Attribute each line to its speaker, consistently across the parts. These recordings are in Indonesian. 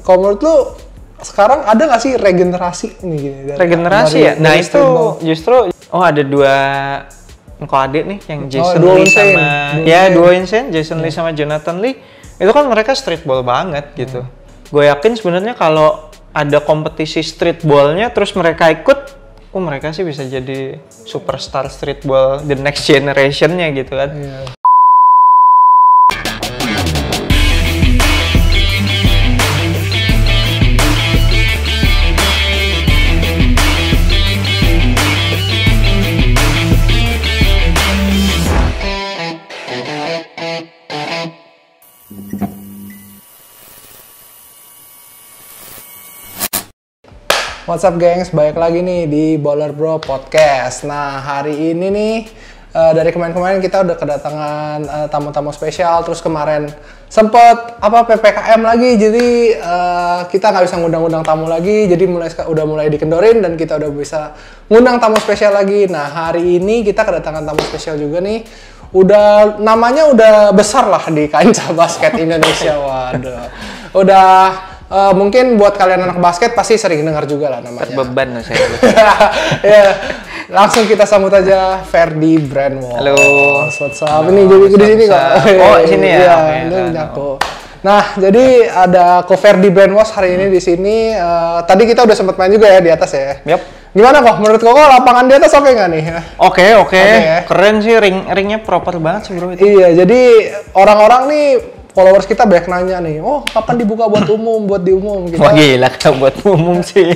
Speaker 1: kalau menurut lu sekarang ada nggak sih regenerasi nih gini?
Speaker 2: Regenerasi ya? Nah itu justru, ada dua engkau adik nih, yang Jason Lee sama, dua Insane, Jason Lee sama Jonathan Lee. Itu kan mereka streetball banget gitu. Gue yakin sebenarnya kalau ada kompetisi streetballnya, terus mereka ikut, mereka sih bisa jadi superstar streetball the next generation-nya gitu kan.
Speaker 1: What's up gengs, balik lagi nih di Baller Bro Podcast. Nah hari ini nih dari kemarin-kemarin kita udah kedatangan tamu-tamu spesial. Terus kemarin sempet PPKM lagi, jadi kita nggak bisa ngundang-undang tamu lagi. Jadi udah mulai dikendorin dan kita udah bisa ngundang tamu spesial lagi. Nah hari ini kita kedatangan tamu spesial juga nih. Namanya udah besar lah di kancah basket Indonesia. Waduh, udah mungkin buat kalian anak basket pasti sering dengar juga lah namanya.
Speaker 2: Terbeban saya.
Speaker 1: Ya, langsung kita sambut aja Ferdy Brainwash.
Speaker 2: Halo.
Speaker 1: What's up? Ini jadi di sini kok.
Speaker 2: Oh, sini ya.
Speaker 1: Iya, ini aku. Nah, jadi ada Ko Ferdy Brainwash hari ini di sini. Tadi kita udah sempat main juga ya di atas ya.
Speaker 2: Yap.
Speaker 1: Gimana kok? Menurut kok lapangan di atas oke nggak nih?
Speaker 2: Oke.
Speaker 1: Ya?
Speaker 2: Keren sih, ringnya proper banget sih bro itu.
Speaker 1: Iya, jadi orang-orang nih followers kita banyak nanya nih, kapan dibuka buat umum, buat diumum gitu.
Speaker 2: Wah gila, kalau buat umum sih.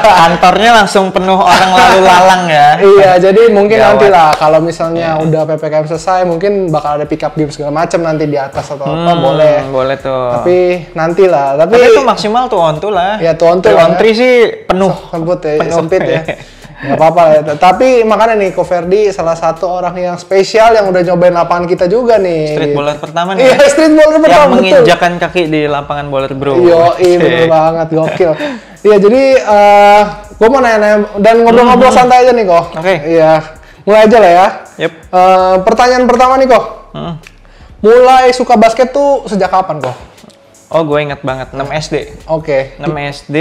Speaker 2: Kantornya langsung penuh orang lalu lalang ya.
Speaker 1: Iya, jadi mungkin nanti lah kalau misalnya udah PPKM selesai, mungkin bakal ada pick up game segala macam nanti di atas atau apa, boleh.
Speaker 2: Boleh tuh.
Speaker 1: Tapi nanti lah. Tapi
Speaker 2: itu maksimal tuh on tuh lah.
Speaker 1: Ya tuh on tuh.
Speaker 2: On three sih penuh.
Speaker 1: Sempit ya. Nggak apa-apa ya. Tapi makanya nih, Ko Ferdy salah satu orang yang spesial yang udah nyobain lapangan kita juga nih.
Speaker 2: Streetballer pertama nih.
Speaker 1: Iya, streetballer pertama.
Speaker 2: Yang menginjakan kaki di lapangan Baller Bro.
Speaker 1: Iya, bener banget, gokil. Iya, jadi gue mau nanya dan ngobrol-ngobrol santai aja nih, Ko.
Speaker 2: Oke.
Speaker 1: Iya, mulai aja lah ya.
Speaker 2: Yep.
Speaker 1: Pertanyaan pertama nih, Ko. Mulai suka basket tuh sejak kapan, Ko?
Speaker 2: Oh, gue inget banget, 6 SD.
Speaker 1: Oke.
Speaker 2: 6 SD,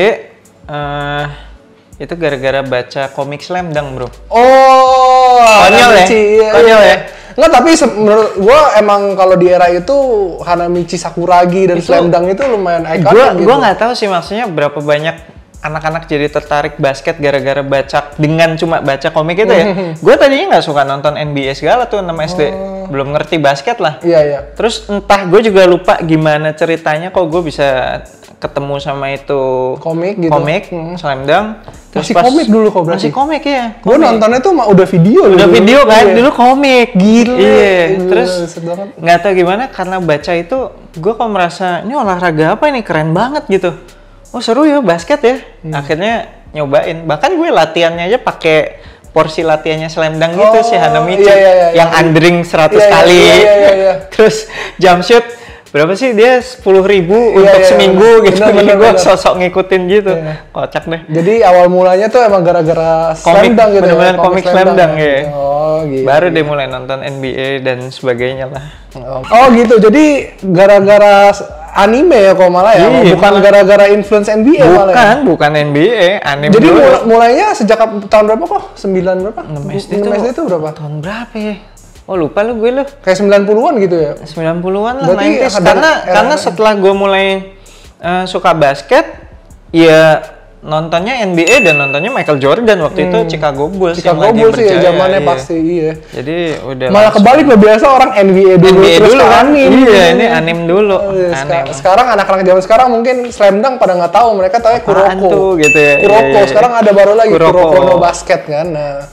Speaker 2: itu gara-gara baca komik Slam Dunk, bro.
Speaker 1: Oh,
Speaker 2: konyol ya? Konyol ya?
Speaker 1: Enggak, tapi menurut gua emang kalau di era itu Hanamichi Sakuragi dan Slam Dunk itu lumayan ikonik gitu.
Speaker 2: Gua nggak tahu sih maksudnya berapa banyak anak-anak jadi tertarik basket gara-gara cuma baca komik itu ya. Gue tadinya nggak suka nonton NBA segala tuh 6 SD. Belum ngerti basket lah.
Speaker 1: Iya.
Speaker 2: Terus entah gue juga lupa gimana ceritanya kok gue bisa ketemu sama itu
Speaker 1: komik gitu.
Speaker 2: Slam Dunk.
Speaker 1: Masih komik dulu kok berarti.
Speaker 2: Masih komik ya.
Speaker 1: Gue nontonnya tuh udah video.
Speaker 2: Udah video kan, dulu komik.
Speaker 1: Gila.
Speaker 2: Iya. Terus nggak tahu gimana karena baca itu gue kok merasa ini olahraga apa ini keren banget gitu. Oh seru ya basket ya. Akhirnya nyobain. Bahkan gue latihannya aja pakai porsi latihannya Slam Dunk gitu si Hanamichi. Yang undering 100 kali.
Speaker 1: Iya.
Speaker 2: Terus jump shoot berapa sih dia 10.000 untuk seminggu gitu. Bener. Gue sosok ngikutin gitu. Kocak deh.
Speaker 1: Jadi awal mulanya tuh emang gara-gara Slam Dunk gitu.
Speaker 2: Bener-bener komik Slam Dunk ya.
Speaker 1: Oh gitu.
Speaker 2: Baru deh mulai nonton NBA dan sebagainya lah.
Speaker 1: Oh gitu. Jadi gara-gara anime ya kok malah ya, bukan gara-gara influence NBA malah ya?
Speaker 2: Bukan NBA, anime.
Speaker 1: Jadi mulainya sejak tahun berapa kok? 9 berapa?
Speaker 2: 6 SD
Speaker 1: itu berapa?
Speaker 2: Tahun berapa ya? Oh lupa lu gue lu.
Speaker 1: Kayak 90-an gitu ya?
Speaker 2: 90-an lah,
Speaker 1: berarti
Speaker 2: 90s. Karena setelah gue mulai suka basket, ya nontonnya NBA dan nontonnya Michael Jordan waktu itu Chicago Bulls
Speaker 1: yang lagi berjaya. Ya zamannya pasti iya.
Speaker 2: Jadi udah
Speaker 1: malah kebalik loh, biasa orang NBA dulu terus
Speaker 2: dulu kan
Speaker 1: anime.
Speaker 2: Iya, ini anime dulu.
Speaker 1: Sekarang anak-anak zaman sekarang mungkin Slam Dunk pada nggak tahu, mereka tahu Kuroko.
Speaker 2: Gitu ya.
Speaker 1: Kuroko, sekarang ada baru lagi Kuroko no Basket kan. Nah,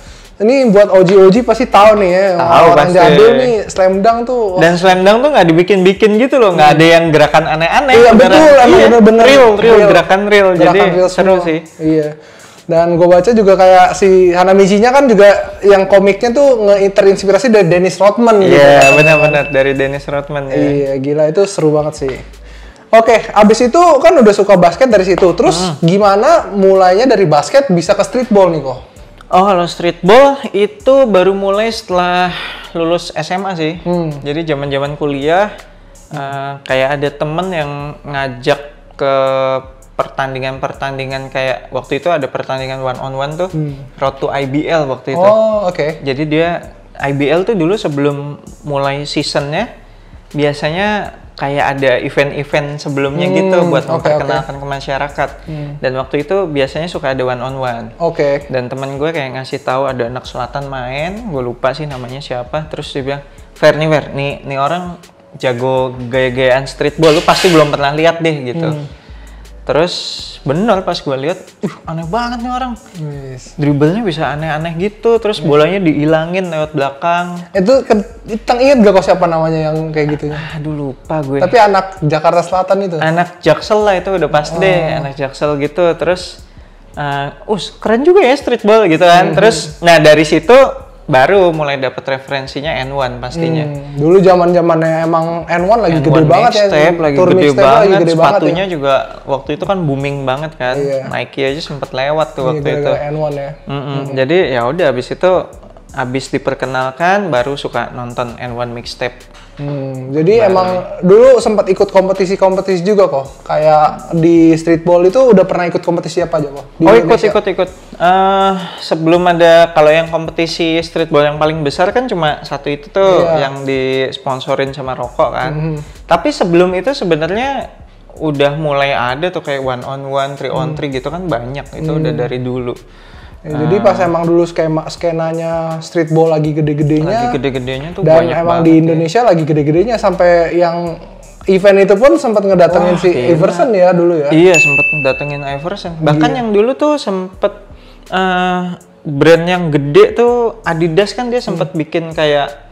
Speaker 1: ini buat OG pasti tahu nih ya. Orang jadul nih Slam Dunk tuh.
Speaker 2: Dan Slam Dunk tuh nggak dibikin-bikin gitu loh, nggak ada yang gerakan aneh-aneh.
Speaker 1: Iya betul, emang bener-bener
Speaker 2: real, gerakan real. Jadi seru sih.
Speaker 1: Iya. Dan gue baca juga kayak si Hanamichi-nya kan juga yang komiknya tuh terinspirasi dari Dennis Rodman gitu.
Speaker 2: Iya, benar-benar dari Dennis Rodman ya.
Speaker 1: Iya, gila itu seru banget sih. Oke, abis itu kan udah suka basket dari situ. Terus gimana mulainya dari basket bisa ke streetball nih kok?
Speaker 2: Oh, kalau streetball itu baru mulai setelah lulus SMA sih. Jadi zaman-zaman kuliah kayak ada temen yang ngajak ke pertandingan kayak waktu itu ada pertandingan 1-on-1 tuh, Road to IBL waktu itu.
Speaker 1: Oh, oke.
Speaker 2: Jadi dia IBL tuh dulu sebelum mulai seasonnya biasanya kayak ada event-event sebelumnya gitu buat memperkenalkan ke masyarakat. Dan waktu itu biasanya suka ada 1-on-1.
Speaker 1: Oke.
Speaker 2: Dan temen gue kayak ngasih tahu ada anak selatan main, gue lupa sih namanya siapa. Terus dia bilang, Fer, nih orang jago gaya-gayaan streetball, lu pasti belum pernah lihat deh gitu. Terus bener pas gue lihat, aneh banget nih orang. Dribblenya bisa aneh-aneh gitu, terus bolanya dihilangin lewat belakang.
Speaker 1: Itu inget gak kok siapa namanya yang kayak gitu?
Speaker 2: Aduh lupa gue.
Speaker 1: Tapi anak Jakarta Selatan itu?
Speaker 2: Anak Jaksel lah itu udah pasti deh, anak Jaksel gitu. Terus, keren juga ya streetball gitu kan. Terus, nah dari situ baru mulai dapat referensinya N1 pastinya.
Speaker 1: Dulu zaman-zamannya emang N1 lagi
Speaker 2: N1
Speaker 1: gede banget ya.
Speaker 2: Lagi gede banget, sepatunya juga waktu itu kan booming banget kan. Nike aja sempet lewat tuh waktu itu.
Speaker 1: N1 ya.
Speaker 2: Jadi ya udah abis diperkenalkan baru suka nonton N1 mixtape.
Speaker 1: Jadi emang dulu sempat ikut kompetisi-kompetisi juga kok. Kayak di streetball itu udah pernah ikut kompetisi apa aja kok?
Speaker 2: Ikut. Sebelum ada, kalau yang kompetisi streetball yang paling besar kan cuma satu itu tuh yang disponsorin sama rokok kan. Tapi sebelum itu sebenarnya udah mulai ada tuh kayak 1-on-1, 3-on-3 gitu kan banyak. Itu udah dari dulu.
Speaker 1: Jadi pas emang dulu skenanya streetball lagi gede-gedenya
Speaker 2: tuh
Speaker 1: dan
Speaker 2: banyak
Speaker 1: emang
Speaker 2: banget
Speaker 1: di Indonesia lagi gede-gedenya sampai yang event itu pun sempat ngedatengin si Iverson ya dulu ya.
Speaker 2: Iya, sempat ngedatengin Iverson. Bahkan yang dulu tuh sempet brand yang gede tuh Adidas kan dia sempat bikin kayak,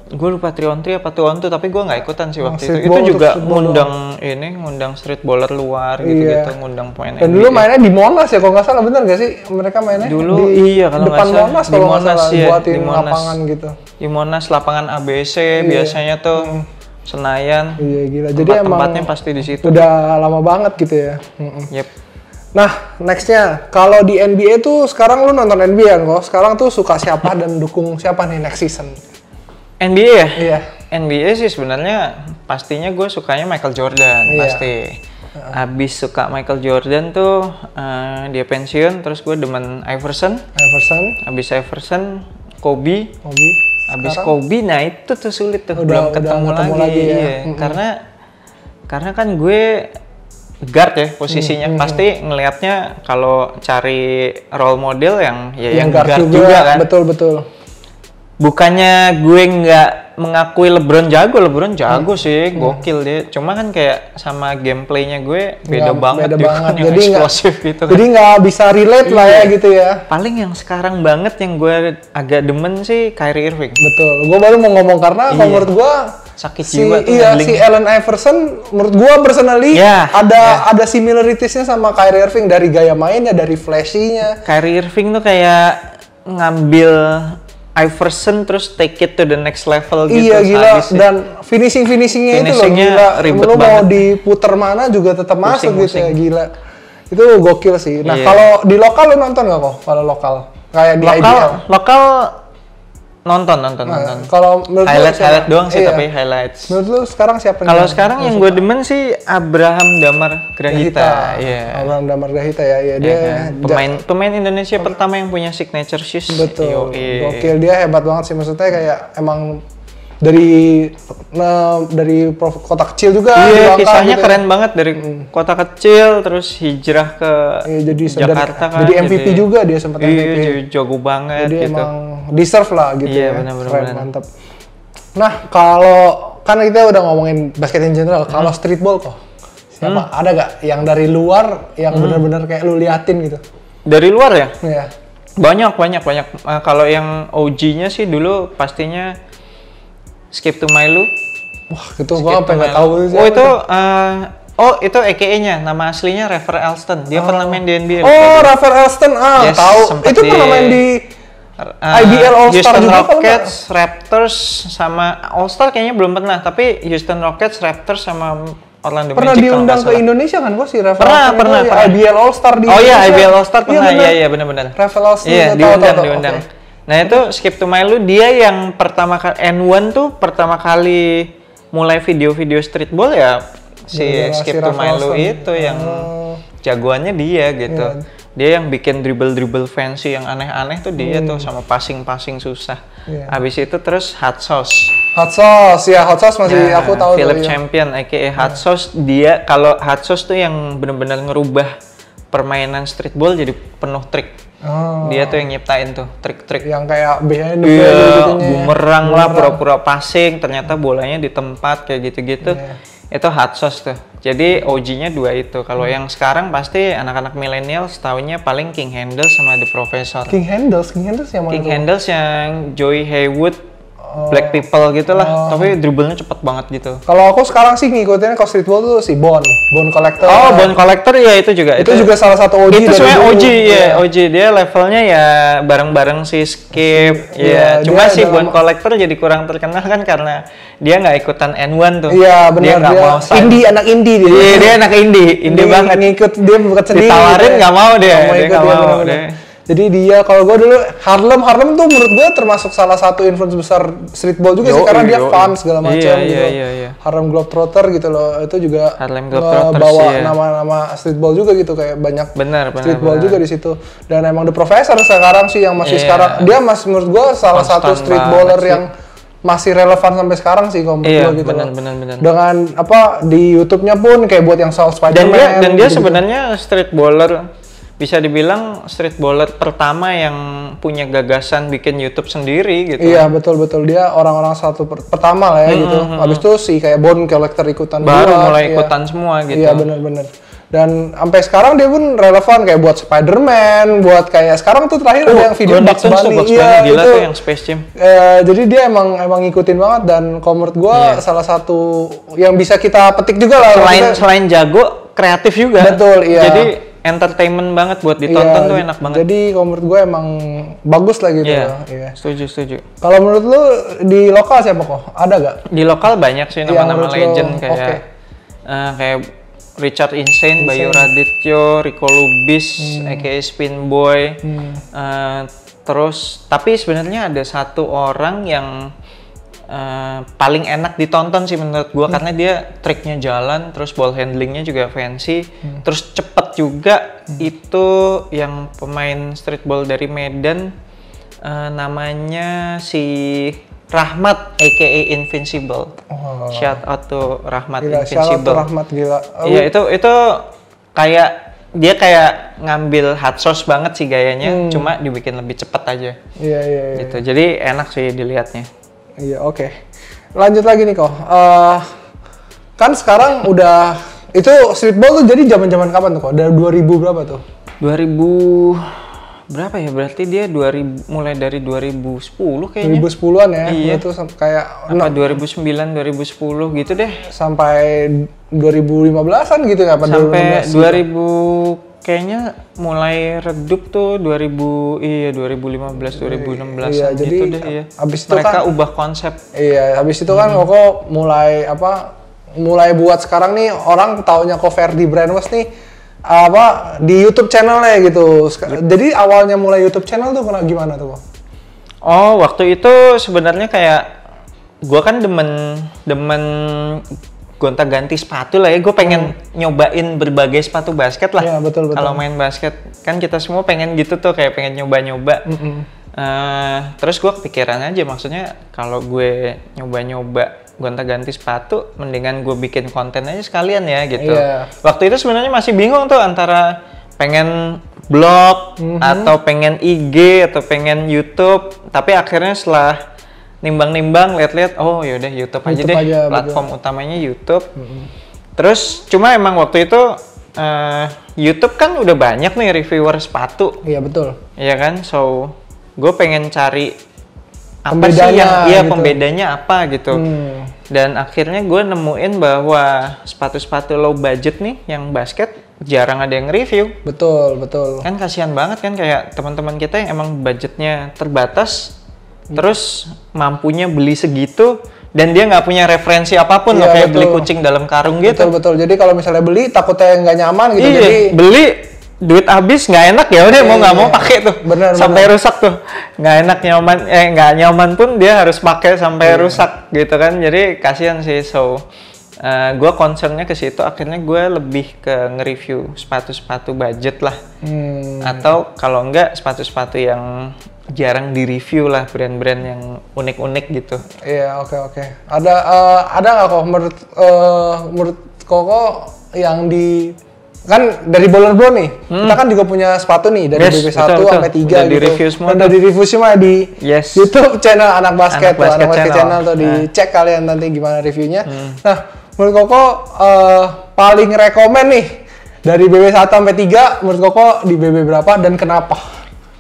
Speaker 2: gue lupa 3-on-3 apa 2-on-2, tapi gue nggak ikutan sih waktu itu. Itu juga ngundang streetballer luar gitu, ngundang pemain.
Speaker 1: Dan dulu mainnya di Monas ya, kalau nggak salah, bener nggak sih mereka mainnya?
Speaker 2: Dulu
Speaker 1: di
Speaker 2: kalau
Speaker 1: depan Monas kalau nggak salah,
Speaker 2: ya,
Speaker 1: buatin lapangan gitu.
Speaker 2: Di Monas, lapangan ABC biasanya tuh, Senayan.
Speaker 1: Iya gila. Jadi emang
Speaker 2: tempatnya pasti di situ.
Speaker 1: Udah lama banget gitu ya.
Speaker 2: Yep.
Speaker 1: Nah, nextnya, kalau di NBA tuh sekarang lu nonton NBA kok. Sekarang tuh suka siapa dan dukung siapa nih next season?
Speaker 2: NBA ya?
Speaker 1: Iya.
Speaker 2: NBA sih sebenarnya pastinya gue sukanya Michael Jordan pasti. Abis suka Michael Jordan tuh dia pensiun, terus gue demen Iverson. Abis Iverson, Kobe. Abis Kobe, nah itu tuh sulit tuh, belum ketemu lagi ya. Karena kan gue guard ya posisinya, pasti ngelihatnya kalau cari role model yang guard juga kan.
Speaker 1: Betul.
Speaker 2: Bukannya gue nggak mengakui LeBron jago sih, gokil dia. Cuma kan kayak sama gameplaynya gue beda banget kan, yang
Speaker 1: jadi
Speaker 2: eksplosif gitu kan.
Speaker 1: Jadi nggak bisa relate lah ya gitu ya.
Speaker 2: Paling yang sekarang banget yang gue agak demen sih Kyrie Irving.
Speaker 1: Betul, gue baru mau ngomong karena kalau menurut gue
Speaker 2: sakit jiwa tuh.
Speaker 1: Si Allen Iverson menurut gue personally ada similaritiesnya sama Kyrie Irving, dari gaya mainnya, dari flashy-nya.
Speaker 2: Kyrie Irving tuh kayak ngambil Iverson terus take it to the next level gitu.
Speaker 1: Iya gila, dan finishingnya itu loh gila.
Speaker 2: Ribet
Speaker 1: lu
Speaker 2: banget.
Speaker 1: Mau diputer mana juga tetap masuk gitu ya, gila. Itu gokil sih. Nah kalau di lokal lu nonton nggak kok? Kalau lokal kayak di IBL?
Speaker 2: Lokal nonton.
Speaker 1: Kalau
Speaker 2: highlight doang sih, tapi highlights.
Speaker 1: Menurut lu sekarang siapa?
Speaker 2: Kalau sekarang yang gue demen sih Abraham Damar Grahita.
Speaker 1: Abraham Damar Grahita ya. Dia
Speaker 2: pemain Indonesia pertama yang punya signature shoes.
Speaker 1: Betul. Gokil, dia hebat banget sih, maksudnya kayak emang dari kota kecil juga.
Speaker 2: Iya, kisahnya gitu keren banget, dari kota kecil terus hijrah ke Jakarta kan.
Speaker 1: Jadi MVP juga dia sempat MVP.
Speaker 2: Iya, jago banget.
Speaker 1: Jadi emang deserve lah gitu ya.
Speaker 2: Bener-bener.
Speaker 1: Mantap. Nah, kalau kan kita udah ngomongin basket in general, kalau streetball kok siapa? Ada gak yang dari luar yang bener-bener kayak lu liatin gitu?
Speaker 2: Dari luar ya?
Speaker 1: Iya.
Speaker 2: Banyak. Kalau yang OG-nya sih dulu pastinya Skip to My Lou.
Speaker 1: Wah, itu gua apa nggak tahu sih.
Speaker 2: Itu AKA-nya, nama aslinya Rafer Alston. Dia pernah main di NBA.
Speaker 1: Rafer Alston, tahu. Itu pernah main di IBL All-Star
Speaker 2: Houston
Speaker 1: juga.
Speaker 2: Rockets, Raptors sama All-Star kayaknya belum pernah, tapi Houston Rockets, Raptors sama Orlando
Speaker 1: pernah
Speaker 2: Magic.
Speaker 1: Pernah diundang ke Indonesia kan kok si Rafer
Speaker 2: Alston? Pernah.
Speaker 1: IBL All-Star di Indonesia.
Speaker 2: IBL All-Star pernah. Iya, benar-benar.
Speaker 1: Rafer Alston
Speaker 2: diundang. Okay. Nah itu Skip to My Lou, dia yang pertama kali N1 tuh pertama kali mulai video-video streetball ya si Skip to My Lou itu yang jagoannya dia gitu. Yeah. Dia yang bikin dribble fancy yang aneh-aneh tuh dia tuh, sama passing susah. Yeah. Abis itu terus Hot Sauce masih aku tahu. Philip Champion aka Hot Sauce, dia kalau Hot Sauce tuh yang benar-benar ngerubah permainan streetball jadi penuh trik. Dia tuh yang nyiptain tuh trik-trik
Speaker 1: yang kayak biasanya
Speaker 2: bumerang lah, pura-pura passing ternyata bolanya di tempat kayak gitu-gitu. Itu Hot Sauce tuh. Jadi OG-nya dua itu. Kalau yang sekarang pasti anak-anak milenial setaunya paling King Handles sama The Professor.
Speaker 1: King Handles yang mana?
Speaker 2: King Handles yang Joey Haywood, Black People gitu lah, tapi dribblenya cepet banget gitu.
Speaker 1: Kalau aku sekarang sih ngikutin kalau streetball tuh si Bone Collector.
Speaker 2: Bone Collector ya itu juga salah satu OG. Itu sebenarnya OG ya, OG dia levelnya ya bareng-bareng si Skip. Ya, cuma si Bone Collector jadi kurang terkenal kan karena dia nggak ikutan N1 tuh.
Speaker 1: Iya benar, dia nggak mau
Speaker 2: anak indie dia. Iya, dia anak indie banget.
Speaker 1: Ngikut dia bukan sendiri.
Speaker 2: Ditawarin nggak mau dia nggak mau.
Speaker 1: Jadi dia, kalau gue dulu Harlem tuh menurut gue termasuk salah satu influence besar streetball juga sih, karena dia fun segala macam gitu. Iya. Harlem Globetrotter gitu loh, itu juga bawa nama-nama streetball juga gitu, kayak banyak streetball juga di situ. Dan emang The Professor sekarang sih yang masih sekarang, dia masih menurut gue salah satu streetballer yang masih relevan sampai sekarang sih kalau menurut gue gitu.
Speaker 2: Benar.
Speaker 1: Dengan di YouTube-nya pun kayak buat yang South Spider-Man.
Speaker 2: Dan dia sebenarnya streetballer, bisa dibilang streetballer pertama yang punya gagasan bikin YouTube sendiri gitu.
Speaker 1: Iya betul dia orang-orang pertama lah ya gitu. Habis itu si kayak Bone Collector ikutan
Speaker 2: mulai ikutan semua gitu.
Speaker 1: Iya benar. Dan sampai sekarang dia pun relevan kayak buat Spider-Man, buat kayak sekarang tuh terakhir ada yang video Bugs Bunny.
Speaker 2: Iya gila tuh yang Space Jam.
Speaker 1: Jadi dia emang ngikutin banget, dan kalau menurut gua salah satu yang bisa kita petik juga lah.
Speaker 2: Selain jago, kreatif juga.
Speaker 1: Betul, iya.
Speaker 2: Jadi entertainment banget buat ditonton tuh enak banget.
Speaker 1: Jadi kalau menurut gue emang bagus lah gitu.
Speaker 2: Iya. Setuju.
Speaker 1: Kalau menurut lu di lokal siapa kok? Ada gak?
Speaker 2: Di lokal banyak sih nama-nama legend kayak Richard Insane, Bayu Radityo, Rico Lubis, aka Spin Boy. Terus tapi sebenarnya ada satu orang yang paling enak ditonton sih menurut gua, karena dia triknya jalan, terus ball handlingnya juga fancy, terus cepet juga. Itu yang pemain streetball dari Medan, namanya si Rahmat aka Invincible. Shout out to Rahmat. Invincible.
Speaker 1: Shout out to Rahmat, gila.
Speaker 2: Iya itu kayak dia kayak ngambil Hot Sauce banget sih gayanya, cuma dibikin lebih cepet aja.
Speaker 1: Iya.
Speaker 2: Gitu. Jadi enak sih dilihatnya.
Speaker 1: Iya, oke. Lanjut lagi nih kok. Kan sekarang udah itu streetball tuh jadi zaman-zaman kapan tuh kok? Dari 2000 berapa tuh?
Speaker 2: 2000 berapa ya? Berarti dia mulai dari 2010 kayaknya.
Speaker 1: 2010-an ya.
Speaker 2: Iya.
Speaker 1: Itu kayak
Speaker 2: 2009 2010 gitu deh.
Speaker 1: Sampai 2015-an gitu ya,
Speaker 2: sampai 2000 kayaknya mulai redup tuh 2015 2016
Speaker 1: iya,
Speaker 2: gitu
Speaker 1: jadi
Speaker 2: deh ya.
Speaker 1: Abis itu
Speaker 2: mereka ubah konsep.
Speaker 1: Iya, habis itu kan Koko mulai buat sekarang nih orang taunya kok Ferdi Brainwash nih di YouTube channelnya gitu. Jadi awalnya mulai YouTube channel tuh gimana tuh kok?
Speaker 2: Oh, waktu itu sebenarnya kayak gua kan demen gonta-ganti sepatu lah ya, gue pengen nyobain berbagai sepatu basket lah.
Speaker 1: Iya, betul.
Speaker 2: Kalau main basket kan kita semua pengen gitu tuh, kayak pengen nyoba-nyoba. Terus gue kepikiran aja, maksudnya kalau gue nyoba-nyoba gonta-ganti sepatu, mendingan gue bikin konten aja sekalian ya gitu.
Speaker 1: Iya.
Speaker 2: Waktu itu sebenarnya masih bingung tuh antara pengen blog atau pengen IG atau pengen YouTube, tapi akhirnya setelah nimbang-nimbang, lihat-lihat, oh yaudah YouTube aja deh, platform utamanya YouTube. Terus cuma emang waktu itu YouTube kan udah banyak nih reviewer sepatu.
Speaker 1: Iya betul.
Speaker 2: Iya kan, so gue pengen cari apa sih yang gitu. Pembedanya apa gitu. Dan akhirnya gue nemuin bahwa sepatu-sepatu low budget nih yang basket jarang ada yang review.
Speaker 1: Betul.
Speaker 2: Kan kasihan banget kan, kayak teman-teman kita yang emang budgetnya terbatas, terus mampunya beli segitu dan dia nggak punya referensi apapun, loh, kayak beli kucing dalam karung gitu.
Speaker 1: Betul. Jadi kalau misalnya beli takutnya nggak nyaman gitu.
Speaker 2: Iya, jadi beli duit habis nggak enak ya udah mau nggak mau pakai tuh. Sampai rusak tuh. Nggak enak nggak nyaman pun dia harus pakai sampai rusak gitu kan. Jadi kasihan sih. So gue concernnya ke situ, akhirnya gue lebih ke nge-review sepatu-sepatu budget lah. Atau kalau enggak sepatu-sepatu yang jarang di-review lah, brand-brand yang unik-unik gitu.
Speaker 1: Iya, oke. Ada nggak kok menurut Koko yang di kan dari Baller Bro nih, kita kan juga punya sepatu nih dari BB1 sampai 3 gitu.
Speaker 2: Di-review semua.
Speaker 1: Udah di-review semua di YouTube channel Anak Basket channel tuh, dicek kalian nanti gimana reviewnya. Nah, menurut Koko paling rekomen nih dari BB1 sampai 3, menurut Koko di BB berapa dan kenapa?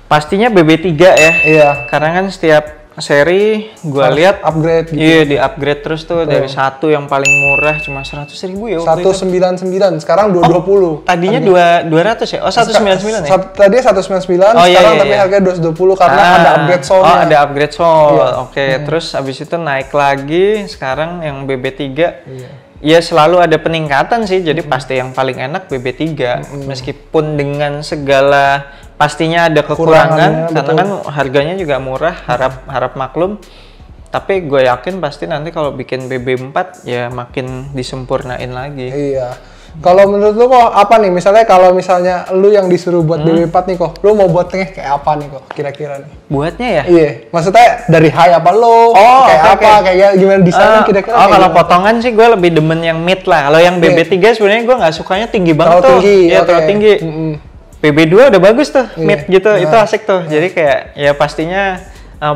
Speaker 2: Pastinya BB3 ya.
Speaker 1: Iya.
Speaker 2: Karena kan setiap seri gua lihat
Speaker 1: upgrade gitu.
Speaker 2: Iya, di-upgrade terus tuh. Dari satu yang paling murah cuma 100.000 ya.
Speaker 1: 199, sekarang 220.
Speaker 2: Tadinya 200 ya? Oh, 199 ya?
Speaker 1: Tadinya 199, sekarang tapi harganya 220 karena ada upgrade sole.
Speaker 2: Oh, ada upgrade sole. Oke, terus abis itu naik lagi, sekarang yang BB3. Ya selalu ada peningkatan sih, jadi pasti yang paling enak BB3. Meskipun dengan segala pastinya ada kekurangan, karena kan harganya juga murah, harap maklum. Tapi gue yakin pasti nanti kalau bikin BB4 ya makin disempurnain lagi.
Speaker 1: Iya. Kalau menurut lu kok apa nih? Misalnya lu yang disuruh buat BB4 nih kok, lu mau buatnya kayak apa nih kok kira-kira nih?
Speaker 2: Buatnya ya?
Speaker 1: Iya. Maksudnya dari high apa lo? Kayak gimana desainnya kira-kira?
Speaker 2: Kalau potongan sih gue lebih demen yang mid lah. Kalau yang BB3 sebenarnya gue nggak sukanya tinggi banget tuh. Terlalu tinggi. BB2 udah bagus tuh, mid gitu, itu asik tuh. Jadi kayak ya pastinya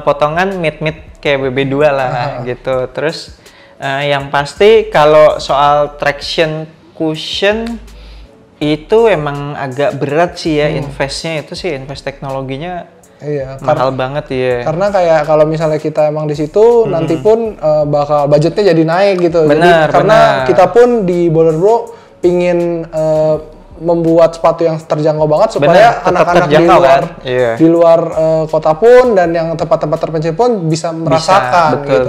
Speaker 2: potongan mid kayak BB2 lah gitu. Terus yang pasti kalau soal traction cushion itu emang agak berat sih ya, investnya itu sih, invest teknologinya mahal banget ya.
Speaker 1: Karena kayak kalau misalnya kita emang di situ nanti pun bakal budgetnya jadi naik gitu. Karena kita pun di Baller Bro pingin membuat sepatu yang terjangkau banget supaya anak-anak di luar kota pun dan yang tempat-tempat terpencil pun bisa merasakan. Betul.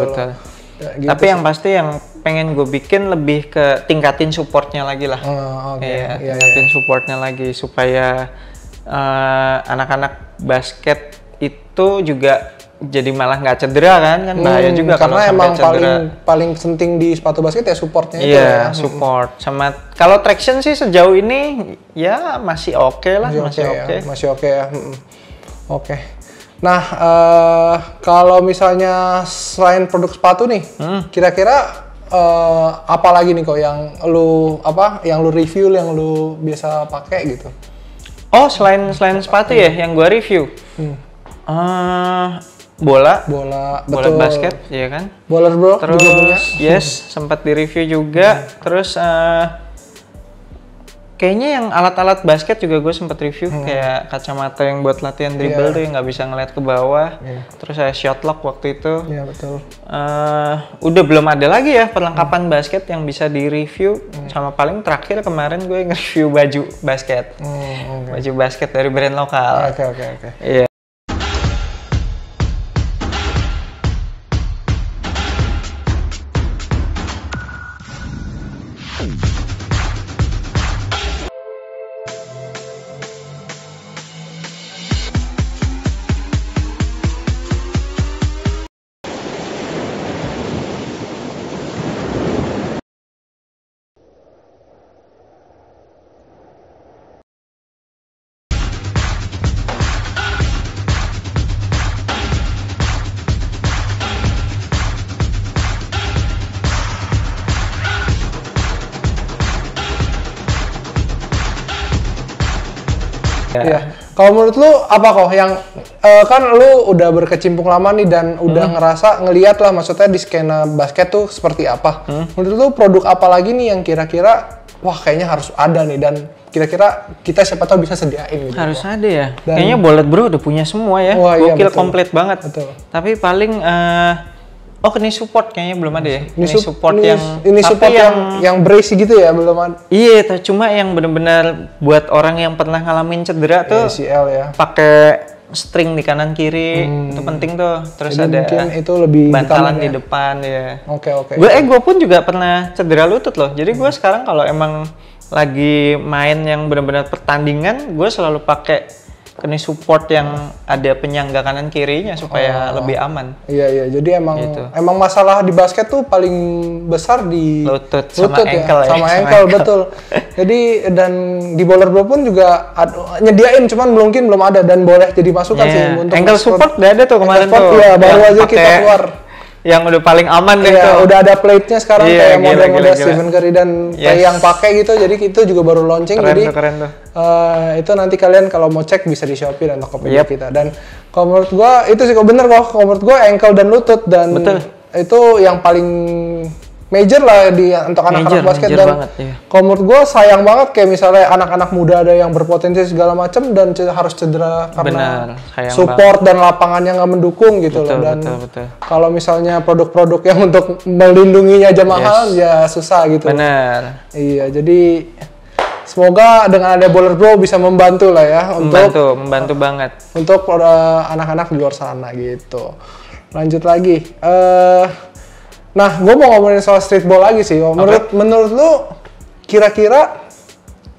Speaker 1: Gitu.
Speaker 2: Tapi yang pasti yang pengen gue bikin lebih ke tingkatin supportnya lagi lah. Tingkatin supportnya lagi supaya anak-anak basket itu juga jadi malah nggak cedera kan bahaya juga
Speaker 1: karena emang paling penting di sepatu basket ya supportnya itu ya.
Speaker 2: Support sama kalau traction sih sejauh ini ya masih oke lah, masih oke ya. Oke. Nah, kalau misalnya selain produk sepatu nih, kira-kira apa lagi nih kok yang lu review, yang lu biasa pakai gitu? Oh, selain sepatu ya yang gua review. Bola basket, ya kan?
Speaker 1: Baller Bro
Speaker 2: terus
Speaker 1: juga punya.
Speaker 2: Sempat di-review juga. Terus kayaknya yang alat-alat basket juga gue sempat review, kayak kacamata yang buat latihan dribble tuh yang nggak bisa ngeliat ke bawah. Terus saya shot lock waktu itu.
Speaker 1: Iya, betul.
Speaker 2: Udah belum ada lagi ya perlengkapan basket yang bisa di-review. Sama paling terakhir kemarin gue nge-review baju basket. Baju basket dari brand lokal.
Speaker 1: Oke.
Speaker 2: Iya.
Speaker 1: Iya. Kalau menurut lu apa kok yang kan lu udah berkecimpung lama nih dan udah ngeliat lah maksudnya di skena basket tuh seperti apa. Menurut lu produk apa lagi nih yang kira-kira wah kayaknya harus ada nih dan kira-kira kita siapa tahu bisa sediain gitu.
Speaker 2: Harus ada ya. Kayaknya Baller Bro udah punya semua ya. Gokil, komplit banget.
Speaker 1: Betul.
Speaker 2: Tapi paling knee support kayaknya belum ada ya.
Speaker 1: Knee support yang brace gitu ya belum ada.
Speaker 2: Iya, cuma yang benar-benar buat orang yang pernah ngalamin cedera tuh
Speaker 1: ACL ya.
Speaker 2: Pakai string di kanan kiri itu penting tuh. Terus
Speaker 1: jadi
Speaker 2: ada
Speaker 1: mungkin itu lebih
Speaker 2: bantalan di depan ya.
Speaker 1: Oke.
Speaker 2: Gue pun juga pernah cedera lutut loh. Jadi gue sekarang kalau emang lagi main yang benar-benar pertandingan, gue selalu pakai support yang ada penyangga kanan kirinya supaya lebih aman.
Speaker 1: Iya, jadi emang masalah di basket tuh paling besar di
Speaker 2: lutut sama ankle ya.
Speaker 1: Sama ankle betul. Jadi dan di Baller Bro pun juga nyediain, cuman mungkin belum ada dan boleh jadi masukan sih untuk
Speaker 2: ankle support udah ada tuh kemarin tuh.
Speaker 1: Iya, baru aja kita keluar.
Speaker 2: Yang udah paling aman deh tuh.
Speaker 1: Udah ada plate-nya sekarang kayak model-model Stephen Curry dan kayak yang pakai gitu. Jadi itu juga baru launching.
Speaker 2: Keren tuh.
Speaker 1: Itu nanti kalian kalau mau cek bisa di Shopee dan Tokopedia kita. Dan kalau menurut gua itu sih bener kok. Kalau menurut gua ankle dan lutut dan itu yang paling major lah untuk anak-anak basket dan kalau menurut gue sayang banget kayak misalnya anak-anak muda ada yang berpotensi segala macam dan harus cedera karena support dan lapangannya nggak mendukung gitu loh. Dan kalau misalnya produk-produk yang untuk melindunginya aja mahal ya susah gitu.
Speaker 2: Benar.
Speaker 1: Iya, jadi semoga dengan ada Baller Bro bisa membantu lah ya
Speaker 2: membantu banget
Speaker 1: untuk anak-anak di luar sana gitu. Lanjut lagi. Nah, gue mau ngomongin soal streetball lagi sih. Menurut lu kira-kira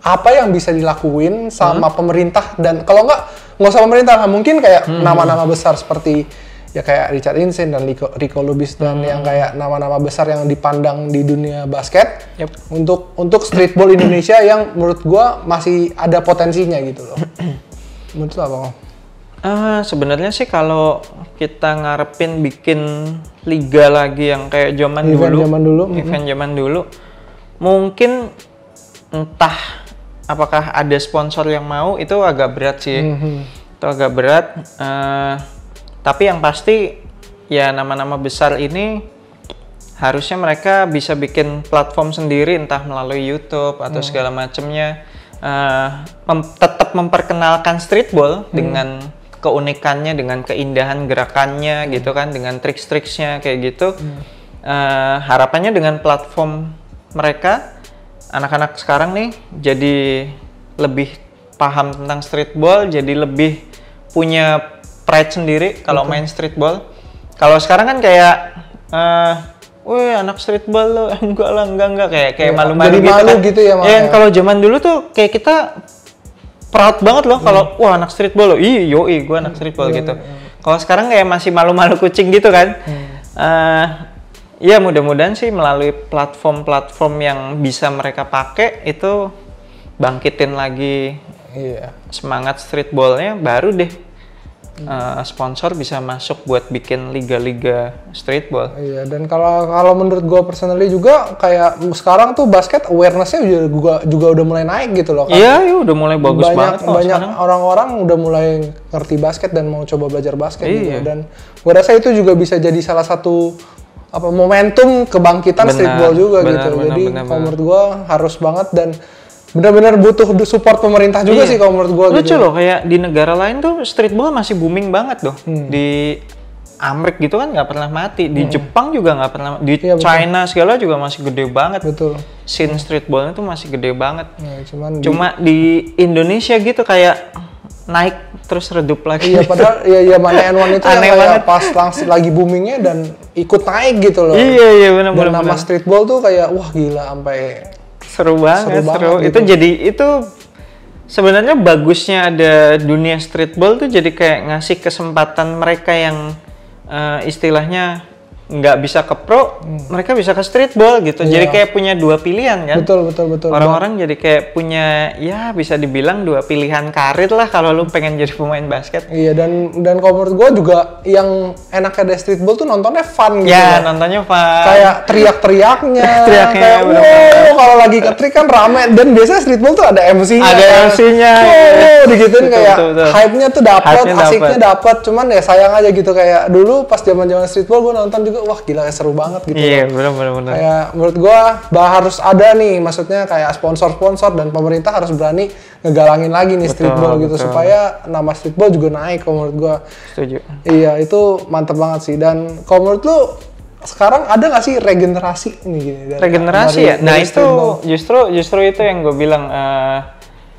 Speaker 1: apa yang bisa dilakuin sama pemerintah dan kalau nggak usah pemerintah, mungkin kayak nama-nama besar seperti ya kayak Richard Insane dan Rico Lubis dan yang kayak nama-nama besar yang dipandang di dunia basket untuk streetball Indonesia yang menurut gue masih ada potensinya gitu loh. Menurut lu apa?
Speaker 2: Sebenarnya sih kalau kita ngarepin bikin liga lagi yang kayak event zaman dulu, mungkin entah apakah ada sponsor yang mau, itu agak berat sih. Itu agak berat. Tapi yang pasti ya nama-nama besar ini harusnya mereka bisa bikin platform sendiri, entah melalui YouTube atau segala macamnya, tetap memperkenalkan streetball dengan keunikannya, dengan keindahan gerakannya gitu kan, dengan trik-triknya kayak gitu. Harapannya dengan platform mereka, anak-anak sekarang nih jadi lebih paham tentang streetball, jadi lebih punya pride sendiri kalau main streetball. Kalau sekarang kan kayak wih anak streetball lo, enggak kayak malu-malu gitu kan. Ya kalau zaman dulu tuh kayak kita proud banget loh kalau wah anak streetball lo, gue anak streetball gitu. Kalau sekarang kayak masih malu-malu kucing gitu kan. Ya mudah-mudahan sih melalui platform-platform yang bisa mereka pakai itu bangkitin lagi semangat streetballnya, baru deh sponsor bisa masuk buat bikin liga-liga streetball. Iya, dan kalau menurut gue personally juga kayak sekarang tuh basket awareness-nya juga udah mulai naik gitu loh kan. Iya, udah mulai bagus banget. Banyak orang-orang udah mulai ngerti basket dan mau coba belajar basket gitu. Dan gue rasa itu juga bisa jadi salah satu momentum kebangkitan streetball juga gitu. Jadi kalau menurut gue harus banget dan benar-benar butuh support pemerintah juga sih kalau menurut gue. Lucu loh, kayak di negara lain tuh streetball masih booming banget loh. Di Amerika gitu kan nggak pernah mati, di Jepang juga nggak pernah, di China segala juga masih gede banget. Betul. Scene streetballnya tuh masih gede banget. Cuma di Indonesia gitu kayak naik terus redup lagi. Iya, padahal ya mana N1 itu yang kayak pas langsung lagi boomingnya dan ikut naik gitu loh. Iya benar-benar. Dan nama streetball tuh kayak wah gila sampai seru banget. Gitu. Itu jadi sebenarnya bagusnya ada dunia streetball tuh jadi kayak ngasih kesempatan mereka yang istilahnya nggak bisa ke pro, mereka bisa ke streetball gitu. Jadi kayak punya dua pilihan kan. Betul. Orang-orang jadi kayak punya ya bisa dibilang dua pilihan karir lah kalau lu pengen jadi pemain basket. Iya, dan kalau menurut gue juga yang enaknya dari streetball tuh nontonnya fun gitu. Ya, nontonnya fun. Kayak teriak-teriaknya. Kayak wow, kalau lagi ke-trick kan rame dan biasanya streetball tuh ada MC-nya. Ada MC-nya. Digituin kayak hype-nya tuh dapat, asiknya dapat. Cuman ya sayang aja gitu kayak dulu pas zaman-zaman streetball gue nonton juga wah gila seru banget gitu. Iya, benar. Kayak menurut gua harus ada nih, maksudnya kayak sponsor dan pemerintah harus berani ngegalangin lagi nih streetball gitu supaya nama streetball juga naik kalau menurut gua. Setuju. Iya, itu mantep banget sih. Dan kalau menurut lu sekarang ada nggak sih regenerasi nih gini? Regenerasi ya? Nah itu justru itu yang gue bilang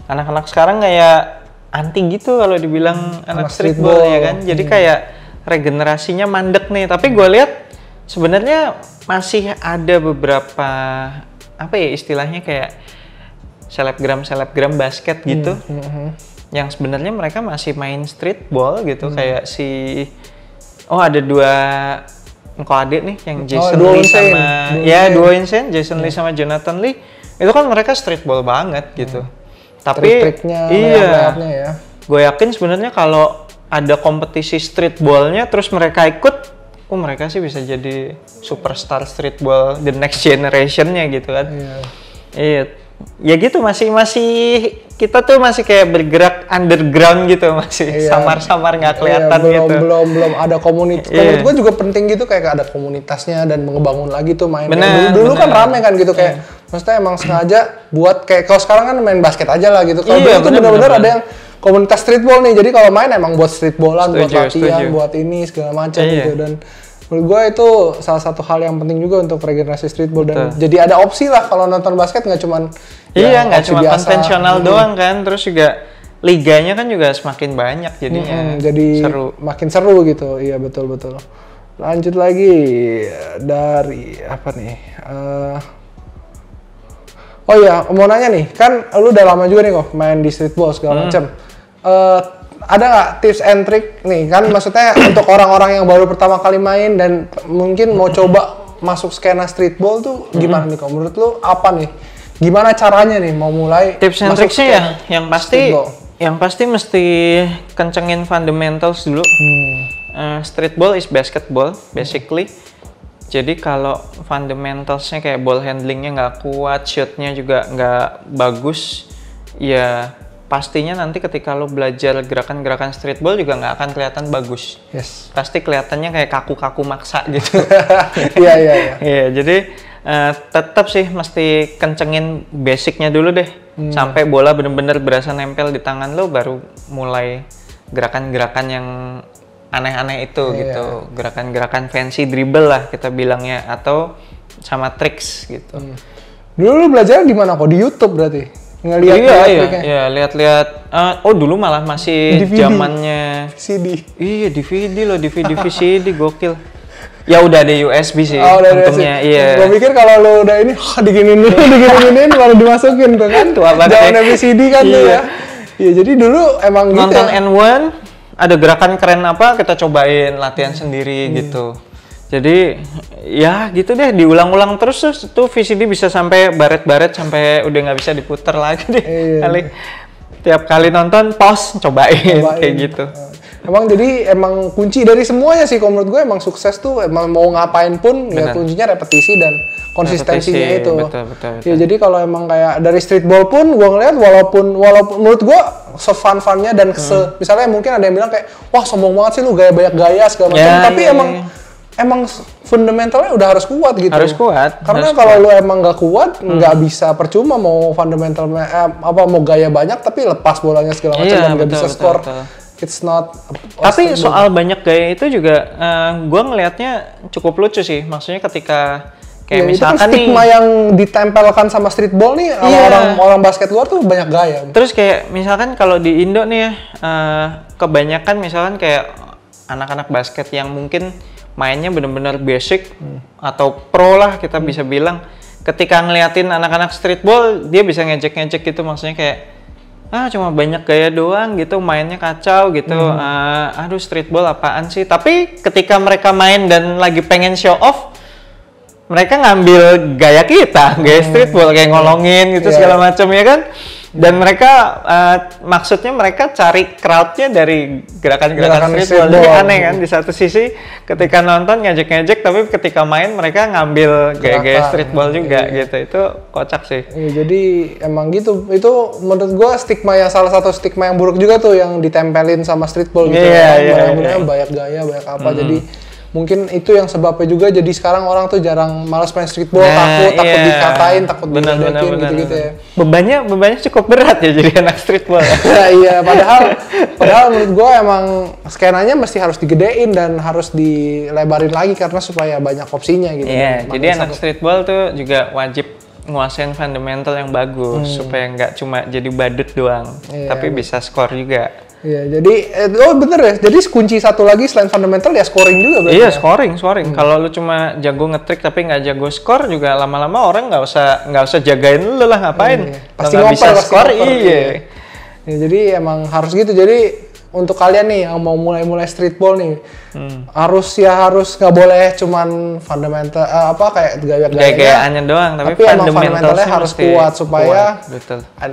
Speaker 2: anak-anak sekarang kayak anti gitu kalau dibilang anak streetball ya kan. Jadi kayak regenerasinya mandek nih. Tapi gue lihat sebenarnya masih ada beberapa istilahnya kayak selebgram basket gitu yang sebenarnya mereka masih main streetball gitu, kayak ada dua adik nih yang Jason Lee sama duo insane, Jason Lee sama Jonathan Lee. Itu kan mereka streetball banget gitu. Tapi
Speaker 1: trik-triknya, ya.
Speaker 2: Gue yakin sebenarnya kalau ada kompetisi streetballnya terus mereka ikut, mereka sih bisa jadi superstar streetball the next generation-nya gitu kan. Iya. Ya gitu, masih kita tuh masih kayak bergerak underground gitu, masih samar-samar nggak kelihatan gitu.
Speaker 1: Belum ada komunitas. Menurut gue juga penting gitu, kayak ada komunitasnya dan ngebangun lagi tuh main. Dulu kan rame kan gitu, kayak maksudnya emang sengaja buat kayak kalau sekarang kan main basket aja lah gitu. Kalau dulu tuh benar-benar ada yang komunitas streetball nih. Jadi kalau main emang buat streetballan, buat latihan, buat ini segala macam gitu. Dan menurut gue itu salah satu hal yang penting juga untuk regenerasi streetball. Dan jadi ada opsi lah kalau nonton basket, nggak cuma
Speaker 2: nggak cuma konvensional doang kan, terus juga liganya kan juga semakin banyak jadinya.
Speaker 1: Jadi seru. Makin seru gitu. Iya, betul. Lanjut lagi dari apa nih? Oh iya, mau nanya nih, kan lu udah lama juga nih kok main di streetball segala macam. Ada nggak tips and trick nih, kan maksudnya untuk orang-orang yang baru pertama kali main dan mungkin mau coba masuk skena streetball tuh gimana nih kok? Menurut lu apa nih? Gimana caranya nih mau mulai?
Speaker 2: Tips and tricksnya ya, yang pasti mesti kencengin fundamentals dulu. Streetball is basketball basically. Jadi kalau fundamentalsnya kayak ball handlingnya nggak kuat, shootnya juga nggak bagus, ya pastinya nanti ketika lo belajar gerakan-gerakan streetball juga nggak akan kelihatan bagus.
Speaker 1: Yes.
Speaker 2: Pasti kelihatannya kayak kaku-kaku maksa gitu.
Speaker 1: Iya.
Speaker 2: Iya, jadi tetap sih mesti kencengin basicnya dulu deh. Sampai bola bener-bener berasa nempel di tangan lo, baru mulai gerakan-gerakan yang aneh-aneh itu gitu. Gerakan-gerakan fancy dribble lah kita bilangnya, atau sama tricks gitu.
Speaker 1: Dulu lu belajar di mana kok? Di YouTube berarti? Ngelihat
Speaker 2: lihat-lihat. Dulu malah masih zamannya
Speaker 1: VCD.
Speaker 2: Iya, DVD VCD gokil. Ya udah ada USB sih
Speaker 1: untungnya.
Speaker 2: Iya.
Speaker 1: Gue mikir kalau lo udah ini diginin baru dimasukin tuh kan. Zamannya VCD kan tuh ya. Iya, jadi dulu emang gitu.
Speaker 2: Nonton N1, ada gerakan keren apa kita cobain latihan sendiri gitu. Jadi ya gitu deh, diulang-ulang terus tuh VCD bisa sampai baret-baret sampai udah nggak bisa diputer lagi deh. Tiap kali nonton pause cobain kayak gitu.
Speaker 1: Emang kunci dari semuanya sih, kalau menurut gue emang sukses tuh emang mau ngapain pun ya kuncinya repetisi dan konsistensinya itu.
Speaker 2: Betul.
Speaker 1: Ya jadi kalau emang kayak dari streetball pun gue ngeliat walaupun menurut gue se-fun-funnya dan misalnya mungkin ada yang bilang kayak wah sombong banget sih lu banyak gaya segala macam, tapi emang fundamentalnya udah harus kuat gitu.
Speaker 2: Harus kuat.
Speaker 1: Karena kalau lu emang nggak kuat, nggak bisa, percuma mau fundamental mau gaya banyak tapi lepas bolanya segala macam dan nggak bisa skor. It's not.
Speaker 2: Tapi soal banyak gaya itu juga, gue ngelihatnya cukup lucu sih. Maksudnya ketika kayak misalkan
Speaker 1: itu kan stigma yang ditempelkan sama streetball nih, orang basket luar tuh banyak gaya.
Speaker 2: Terus kayak misalkan kalau di Indo nih ya, kebanyakan misalkan kayak anak-anak basket yang mungkin mainnya benar-benar basic atau pro lah kita bisa bilang, ketika ngeliatin anak-anak streetball dia bisa ngejek-ngejek gitu, maksudnya kayak cuma banyak gaya doang gitu, mainnya kacau gitu, aduh streetball apaan sih. Tapi ketika mereka main dan lagi pengen show off, mereka ngambil gaya kita, gaya streetball, kayak ngolongin gitu segala macam ya kan. Dan mereka maksudnya mereka cari crowdnya dari gerakan-gerakan streetball. Jadi aneh kan, di satu sisi ketika nonton ngejek-ngejek, tapi ketika main mereka ngambil gaya-gaya streetball juga gitu. Itu kocak sih.
Speaker 1: Jadi emang gitu. Itu menurut gua salah satu stigma yang buruk juga tuh yang ditempelin sama streetball gitu. Banyak gaya, banyak apa. Jadi mungkin itu yang sebabnya juga jadi sekarang orang tuh jarang malas main streetball, takut dikatain, takut diledekin gitu-gitu ya.
Speaker 2: Bebannya cukup berat ya jadi anak streetball.
Speaker 1: Iya, padahal menurut gue emang skenanya mesti harus digedein dan harus dilebarin lagi karena supaya banyak opsinya gitu.
Speaker 2: Iya, jadi anak streetball tuh juga wajib nguasain fundamental yang bagus supaya nggak cuma jadi badut doang, tapi bisa skor juga.
Speaker 1: Iya, jadi bener ya. Jadi kunci satu lagi selain fundamental ya scoring juga berarti.
Speaker 2: Iya, scoring. Kalau lu cuma jago nge-trick tapi nggak jago skor juga, lama-lama orang nggak usah jagain lu lah, ngapain?
Speaker 1: Pasti
Speaker 2: nggak bisa skor,
Speaker 1: Ya, jadi emang harus gitu. Jadi untuk kalian nih yang mau mulai streetball nih, harus nggak boleh cuman fundamental kayak
Speaker 2: gaya-gayaannya doang, tapi
Speaker 1: emang fundamentalnya harus kuat supaya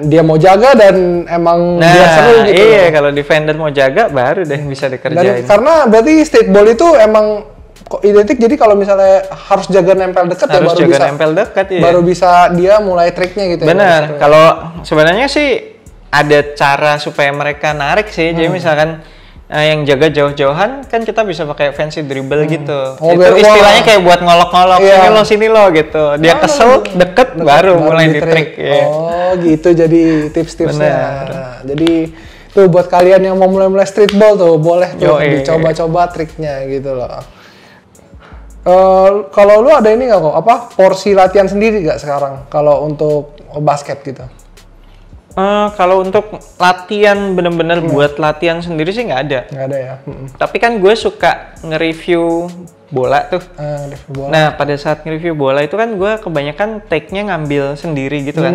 Speaker 1: dia mau jaga dan emang dia seru gitu.
Speaker 2: Iya, kalau defender mau jaga baru deh bisa dikerjain.
Speaker 1: Karena berarti streetball itu emang identik, jadi kalau misalnya harus jaga nempel dekat ya baru bisa dia mulai triknya gitu.
Speaker 2: Bener, kalau sebenarnya sih ada cara supaya mereka narik sih. Jadi misalkan yang jaga jauh-jauhan kan kita bisa pakai fancy dribble gitu. Itu istilahnya kayak buat ngolok-ngolok, sini lo gitu. Dia kesel deket baru mulai di trik.
Speaker 1: Oh gitu, jadi tips-tipsnya. Jadi tuh buat kalian yang mau mulai streetball tuh boleh tuh dicoba-coba triknya gitu loh. Kalau lu ada ini nggak kok porsi latihan sendiri nggak sekarang kalau untuk basket gitu?
Speaker 2: Kalau untuk latihan bener-bener buat latihan sendiri sih nggak ada.
Speaker 1: Nggak ada ya.
Speaker 2: Tapi kan gue suka nge-review bola tuh. Nah pada saat nge-review bola itu kan gue kebanyakan take-nya ngambil sendiri gitu kan.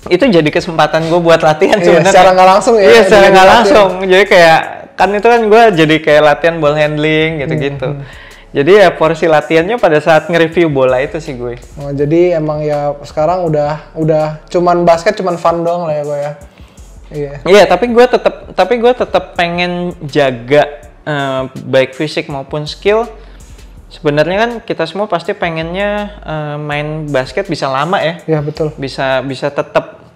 Speaker 2: Itu jadi kesempatan gue buat latihan sebenarnya.
Speaker 1: Secara nggak langsung ya.
Speaker 2: Iya secara nggak langsung. Jadi kayak kan itu kan gue jadi kayak latihan ball handling gitu-gitu. Jadi ya porsi latihannya pada saat nge-review bola itu sih gue.
Speaker 1: Oh, jadi emang ya sekarang udah cuman basket cuman fun doang lah ya gue ya.
Speaker 2: Iya, tapi gue tetap pengen jaga baik fisik maupun skill. Sebenarnya kan kita semua pasti pengennya main basket bisa lama ya.
Speaker 1: Iya, betul.
Speaker 2: Bisa tetap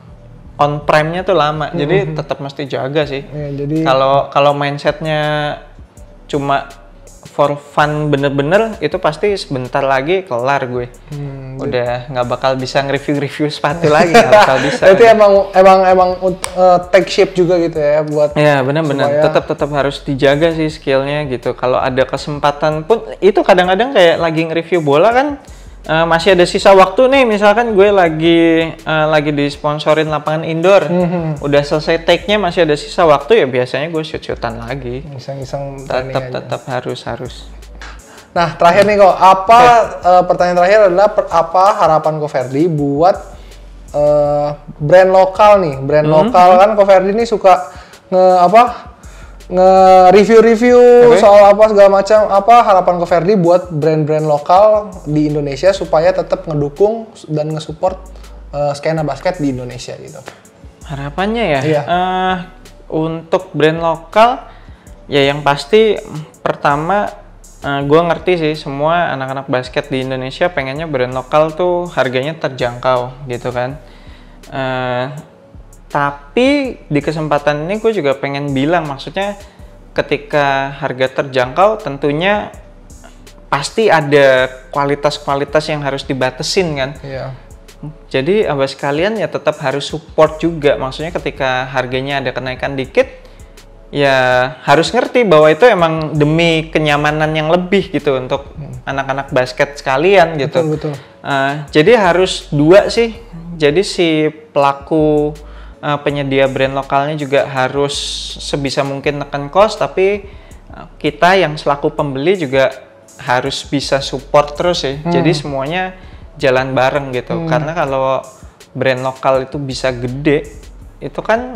Speaker 2: on prime-nya tuh lama. Jadi tetap mesti jaga sih.
Speaker 1: Iya, jadi
Speaker 2: kalau mindsetnya cuma for fun bener-bener itu pasti sebentar lagi kelar gue. Udah nggak bakal bisa nge-review sepatu lagi, nggak bakal bisa.
Speaker 1: Itu emang take shape juga gitu ya buat.
Speaker 2: Ya benar-benar tetap harus dijaga sih skillnya gitu. Kalau ada kesempatan pun itu kadang-kadang kayak lagi nge-review bola kan masih ada sisa waktu nih, misalkan gue lagi disponsorin lapangan indoor, udah selesai take-nya masih ada sisa waktu ya biasanya gue shoot-shootan lagi.
Speaker 1: Iseng-iseng
Speaker 2: tetap harus.
Speaker 1: Nah terakhir nih kok, pertanyaan terakhir adalah apa harapan Ko Ferdi buat brand lokal nih, lokal kan Ko Ferdi ini suka nge-review soal apa segala macam. Apa harapan Ko Ferdi buat brand-brand lokal di Indonesia supaya tetap ngedukung dan nge-support skena basket di Indonesia gitu?
Speaker 2: Harapannya ya, untuk brand lokal ya yang pasti pertama gue ngerti sih semua anak-anak basket di Indonesia pengennya brand lokal tuh harganya terjangkau gitu kan. Tapi di kesempatan ini gue juga pengen bilang, maksudnya ketika harga terjangkau tentunya pasti ada kualitas-kualitas yang harus dibatesin kan. Jadi abas kalian ya tetap harus support juga, maksudnya ketika harganya ada kenaikan dikit ya harus ngerti bahwa itu emang demi kenyamanan yang lebih gitu untuk anak-anak basket sekalian gitu.
Speaker 1: Betul.
Speaker 2: Jadi harus dua sih, jadi si pelaku penyedia brand lokalnya juga harus sebisa mungkin tekan cost, tapi kita yang selaku pembeli juga harus bisa support terus ya. Jadi semuanya jalan bareng gitu. Karena kalau brand lokal itu bisa gede, itu kan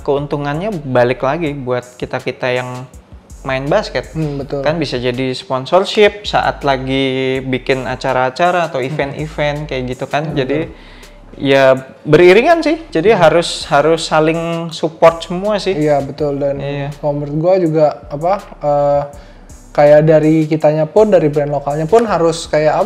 Speaker 2: keuntungannya balik lagi buat kita yang main basket.
Speaker 1: Betul.
Speaker 2: Kan bisa jadi sponsorship saat lagi bikin acara-acara atau event-event kayak gitu kan. Jadi ya beriringan sih, jadi harus saling support semua sih. Iya
Speaker 1: betul, dan kalau menurut gue juga kayak dari kitanya pun, dari brand lokalnya pun harus kayak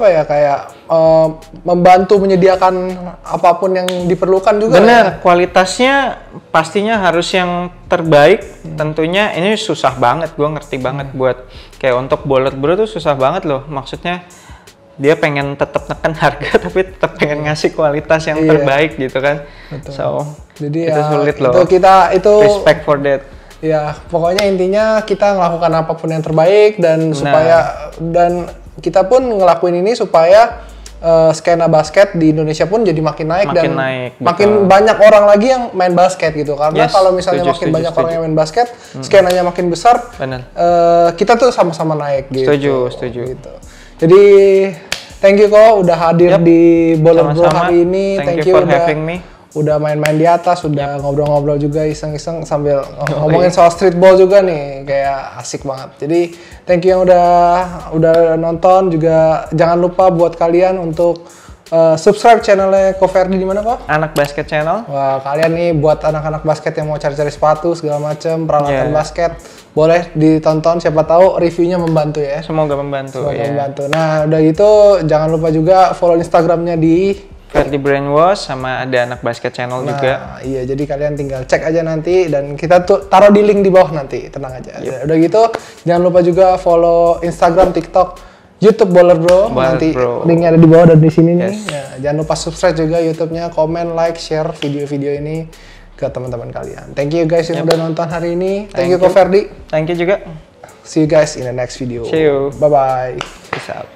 Speaker 1: membantu menyediakan apapun yang diperlukan juga.
Speaker 2: Bener, kualitasnya pastinya harus yang terbaik. Tentunya ini susah banget, gue ngerti banget buat kayak untuk Baller Bro tuh susah banget loh, maksudnya dia pengen tetap neken harga tapi tetap pengen ngasih kualitas yang terbaik gitu kan.
Speaker 1: Betul.
Speaker 2: So
Speaker 1: jadi
Speaker 2: itu sulit loh.
Speaker 1: Itu
Speaker 2: respect for that.
Speaker 1: Ya pokoknya intinya kita ngelakukan apapun yang terbaik dan dan kita pun ngelakuin ini supaya skena basket di Indonesia pun jadi makin naik makin banyak orang lagi yang main basket gitu. Karena kalau misalnya makin banyak orang yang main basket, skenanya makin besar, kita tuh sama-sama naik gitu.
Speaker 2: Setuju.
Speaker 1: Gitu. Jadi thank you kok udah hadir di Baller Bro hari ini.
Speaker 2: Thank you for having me.
Speaker 1: udah main-main di atas, udah ngobrol-ngobrol juga iseng-iseng sambil ngomongin soal streetball juga nih, kayak asik banget. Jadi thank you yang udah nonton, juga jangan lupa buat kalian untuk subscribe channelnya Ko Ferdi di mana kok?
Speaker 2: Anak Basket Channel.
Speaker 1: Wah, kalian nih buat anak-anak basket yang mau cari-cari sepatu segala macam, peralatan basket, boleh ditonton, siapa tahu reviewnya membantu ya.
Speaker 2: Semoga membantu.
Speaker 1: Membantu. Nah, udah gitu jangan lupa juga follow Instagramnya di
Speaker 2: Ferdi Brainwash, sama ada Anak Basket Channel juga.
Speaker 1: Iya, jadi kalian tinggal cek aja nanti, dan kita tuh taruh di link di bawah nanti, tenang aja. Udah gitu, jangan lupa juga follow Instagram, TikTok, YouTube Baller Bro. Nanti linknya ada di bawah dan di sini nih. Ya, jangan lupa subscribe juga YouTube-nya, komen, like, share video-video ini ke teman-teman kalian. Thank you guys yang udah nonton hari ini. Thank you Ko Ferdi.
Speaker 2: Thank you juga.
Speaker 1: See you guys in the next video.
Speaker 2: See you.
Speaker 1: Bye-bye.
Speaker 2: Peace out.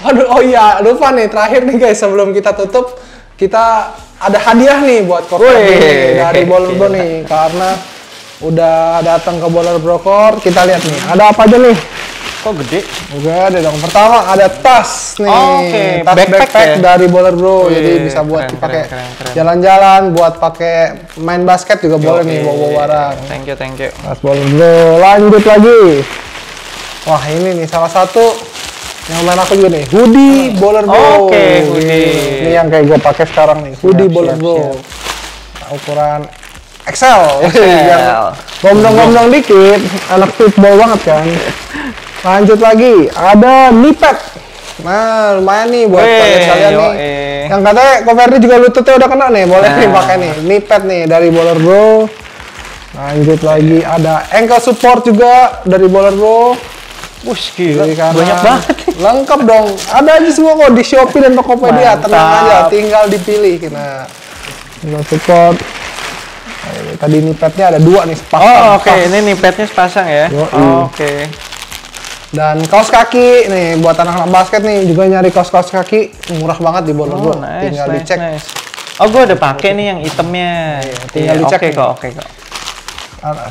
Speaker 1: Aduh, oh iya, lupa nih, terakhir nih guys, sebelum kita tutup, kita ada hadiah nih buat Ko Ferdi dari Baller Bro nih, karena udah datang ke Baller Bro Court. Kita lihat nih, ada apa aja nih?
Speaker 2: Kok gede?
Speaker 1: Udah ada dong. Pertama ada tas nih, tas backpack ya? Dari Baller Bro, jadi bisa buat dipakai jalan-jalan, buat pakai main basket juga boleh nih, bawa barang.
Speaker 2: Thank you.
Speaker 1: Tas Baller Bro. Lanjut lagi. Wah, ini nih salah satu yang main aku juga nih, hoodie Baller Bro.
Speaker 2: Hoodie.
Speaker 1: Ini yang kayak gue pakai sekarang nih, hoodie Baller Bro. Nah, ukuran XL. Yang gombrong-gombrong dikit, anak streetball banget kan. Lanjut lagi, ada knee pad. Nah, lumayan nih buat kalian nih. Yang katanya Ko Ferdi juga lututnya udah kena nih, boleh nih pakai nih. Knee pad nih dari Baller Bro. Lanjut lagi, ada ankle support juga dari Baller Bro.
Speaker 2: Wush, gila,
Speaker 1: banyak banget. Lengkap dong. Ada aja semua kok di Shopee dan Tokopedia. Tenang aja, tinggal dipilih. Nah, support. Nah, tadi knee pad-nya ada 2 nih sepasang.
Speaker 2: Oke. Ini knee pad-nya sepasang ya. Oke.
Speaker 1: Dan kaos kaki nih buat anak-anak basket nih, juga nyari kaos-kaos kaki murah banget di Baller Bro. Tinggal dicek.
Speaker 2: Oh, gue udah pakai nih yang itemnya.
Speaker 1: Tinggal dicek.
Speaker 2: Oke kok.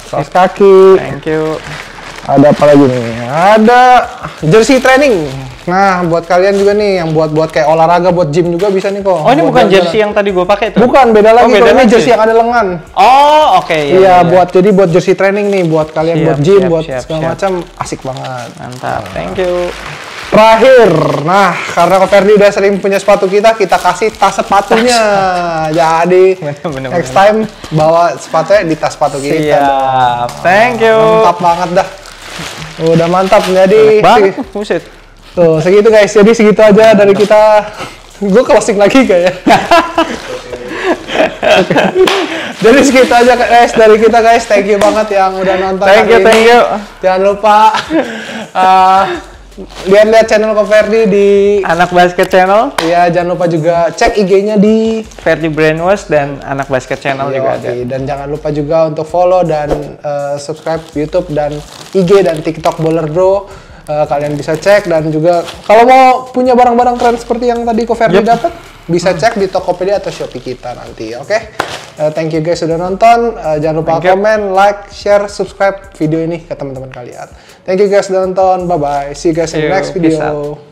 Speaker 1: Kaos kaki.
Speaker 2: Thank you.
Speaker 1: Ada apa lagi nih? Ada jersey training. Nah, buat kalian juga nih yang buat kayak olahraga, buat gym juga bisa nih kok.
Speaker 2: Oh, ini bukan jersey yang tadi gue pakai tuh?
Speaker 1: Bukan, beda lagi. Ini jersey yang ada lengan.
Speaker 2: Oh, oke.
Speaker 1: Iya, buat jersey training nih, buat kalian buat gym, buat segala macam, asik banget.
Speaker 2: Mantap. Thank you.
Speaker 1: Terakhir, nah karena Ko Ferdi udah sering punya sepatu kita kasih tas sepatunya. Jadi next time bawa sepatunya di tas sepatu kita.
Speaker 2: Siap. Thank you.
Speaker 1: Mantap banget dah. Udah mantap. Jadi
Speaker 2: buset.
Speaker 1: Tuh, segitu guys. Jadi segitu aja dari kita. Gue closing lagi kayaknya. Jadi segitu aja guys dari kita guys. Thank you banget yang udah nonton.
Speaker 2: Thank you.
Speaker 1: Jangan lupa lihat channel Ko Ferdi di
Speaker 2: Anak Basket Channel.
Speaker 1: Iya, jangan lupa juga cek IG-nya di
Speaker 2: Ferdi Brainwash dan Anak Basket Channel juga ada.
Speaker 1: Dan jangan lupa juga untuk follow dan subscribe YouTube dan IG dan TikTok Baller Bro. Kalian bisa cek, dan juga kalau mau punya barang-barang keren seperti yang tadi Ko Ferdi dapat, bisa cek di Tokopedia atau Shopee kita nanti. Oke? Thank you guys sudah nonton. Jangan lupa komen, like, share, subscribe video ini ke teman-teman kalian. Thank you guys sudah nonton. Bye bye. See you guys in the next video.